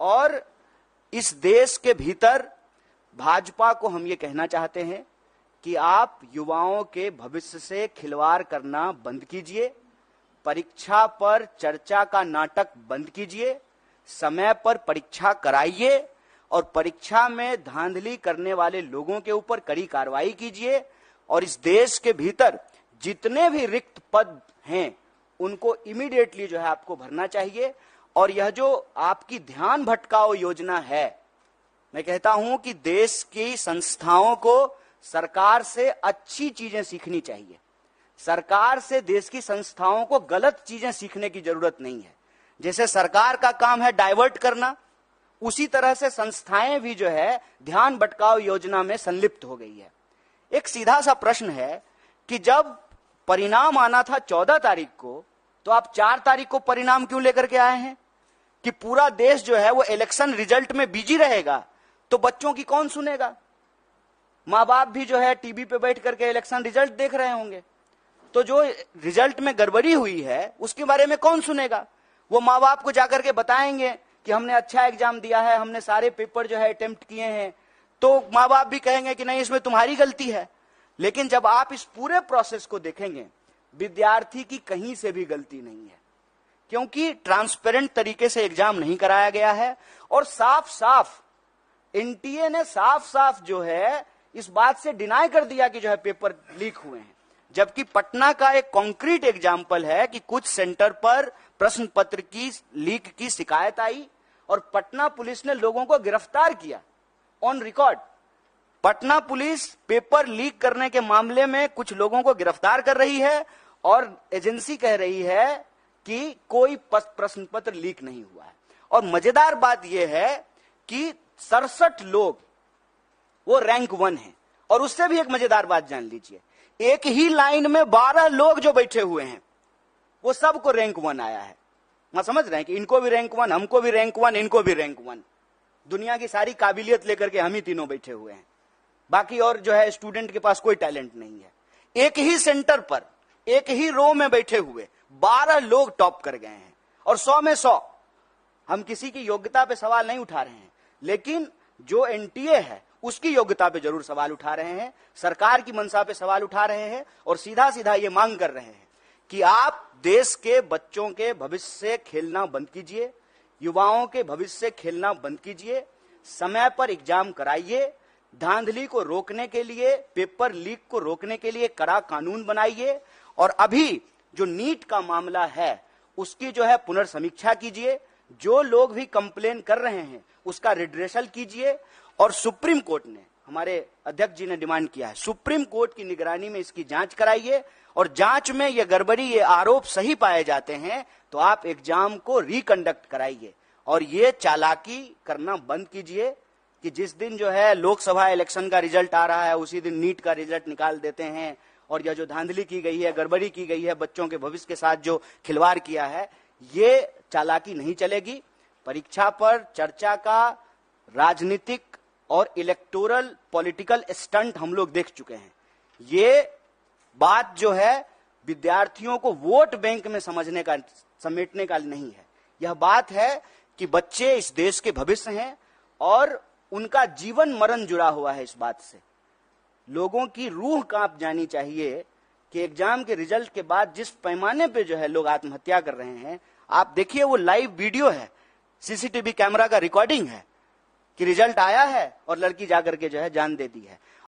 और इस देश के भीतर भाजपा को हम ये कहना चाहते हैं कि आप युवाओं के भविष्य से खिलवाड़ करना बंद कीजिए, परीक्षा पर चर्चा का नाटक बंद कीजिए, समय पर परीक्षा कराइए और परीक्षा में धांधली करने वाले लोगों के ऊपर कड़ी कार्रवाई कीजिए और इस देश के भीतर जितने भी रिक्त पद हैं उनको इमीडिएटली जो है आपको भरना चाहिए। और यह जो आपकी ध्यान भटकाओ योजना है, मैं कहता हूं कि देश की संस्थाओं को सरकार से अच्छी चीजें सीखनी चाहिए। सरकार से देश की संस्थाओं को गलत चीजें सीखने की जरूरत नहीं है। जैसे सरकार का काम है डाइवर्ट करना, उसी तरह से संस्थाएं भी जो है ध्यान भटकाओ योजना में संलिप्त हो गई है। एक सीधा सा प्रश्न है कि जब परिणाम आना था 14 तारीख को, तो आप 4 तारीख को परिणाम क्यों लेकर के आए हैं? कि पूरा देश जो है वो इलेक्शन रिजल्ट में बिजी रहेगा तो बच्चों की कौन सुनेगा? माँ बाप भी जो है टीवी पे बैठ करके इलेक्शन रिजल्ट देख रहे होंगे, तो जो रिजल्ट में गड़बड़ी हुई है उसके बारे में कौन सुनेगा? वो माँ बाप को जाकर के बताएंगे कि हमने अच्छा एग्जाम दिया है, हमने सारे पेपर जो है अटेम्प्ट किए हैं, तो माँ बाप भी कहेंगे कि नहीं इसमें तुम्हारी गलती है। लेकिन जब आप इस पूरे प्रोसेस को देखेंगे, विद्यार्थी की कहीं से भी गलती नहीं है, क्योंकि ट्रांसपेरेंट तरीके से एग्जाम नहीं कराया गया है और साफ साफ एनटीए ने साफ साफ जो है इस बात से डिनाई कर दिया कि जो है पेपर लीक हुए हैं। जबकि पटना का एक कॉन्क्रीट एग्जाम्पल है कि कुछ सेंटर पर प्रश्न पत्र की लीक की शिकायत आई और पटना पुलिस ने लोगों को गिरफ्तार किया on record. Patna police paper leak करने के मामले में कुछ लोगों को गिरफ्तार कर रही है और एजेंसी कह रही है कि कोई प्रश्न पत्र लीक नहीं हुआ है। और मजेदार बात यह है कि 67 लोग वो रैंक 1 है। और उससे भी एक मजेदार बात जान लीजिए, एक ही लाइन में 12 लोग जो बैठे हुए हैं वो सबको रैंक 1 आया है। मैं समझ रहे हैं कि इनको भी रैंक 1, हमको भी रैंक 1, इनको भी रैंक 1। दुनिया की सारी काबिलियत लेकर के हम ही तीनों बैठे हुए हैं, बाकी और जो है स्टूडेंट के पास कोई टैलेंट नहीं है। एक ही सेंटर पर एक ही रो में बैठे हुए 12 लोग टॉप कर गए हैं और 100 में 100। हम किसी की योग्यता पे सवाल नहीं उठा रहे हैं, लेकिन जो एनटीए है उसकी योग्यता पे जरूर सवाल उठा रहे हैं, सरकार की मंशा पे सवाल उठा रहे हैं और सीधा सीधा ये मांग कर रहे हैं कि आप देश के बच्चों के भविष्य से खेलना बंद कीजिए, युवाओं के भविष्य से खेलना बंद कीजिए, समय पर एग्जाम कराइए, धांधली को रोकने के लिए, पेपर लीक को रोकने के लिए कड़ा कानून बनाइए और अभी जो नीट का मामला है उसकी जो है पुनर्समीक्षा कीजिए। जो लोग भी कंप्लेन कर रहे हैं उसका रिड्रेसल कीजिए और सुप्रीम कोर्ट ने, हमारे अध्यक्ष जी ने डिमांड किया है, सुप्रीम कोर्ट की निगरानी में इसकी जांच कराइए और जांच में ये गड़बड़ी, ये आरोप सही पाए जाते हैं तो आप एग्जाम को रिकंडक्ट कराइए और ये चालाकी करना बंद कीजिए कि जिस दिन जो है लोकसभा इलेक्शन का रिजल्ट आ रहा है उसी दिन नीट का रिजल्ट निकाल देते हैं। और यह जो धांधली की गई है, गड़बड़ी की गई है, बच्चों के भविष्य के साथ जो खिलवाड़ किया है, ये चालाकी नहीं चलेगी। परीक्षा पर चर्चा का राजनीतिक और इलेक्टोरल पॉलिटिकल स्टंट हम लोग देख चुके हैं। ये बात जो है विद्यार्थियों को वोट बैंक में समझने का, समेटने का नहीं है। यह बात है कि बच्चे इस देश के भविष्य हैं और उनका जीवन मरण जुड़ा हुआ है इस बात से। लोगों की रूह कांप जानी चाहिए कि एग्जाम के रिजल्ट के बाद जिस पैमाने पे जो है लोग आत्महत्या कर रहे हैं, आप देखिए वो लाइव वीडियो है, सीसीटीवी कैमरा का रिकॉर्डिंग है कि रिजल्ट आया है और लड़की जाकर के जो है जान दे दी है।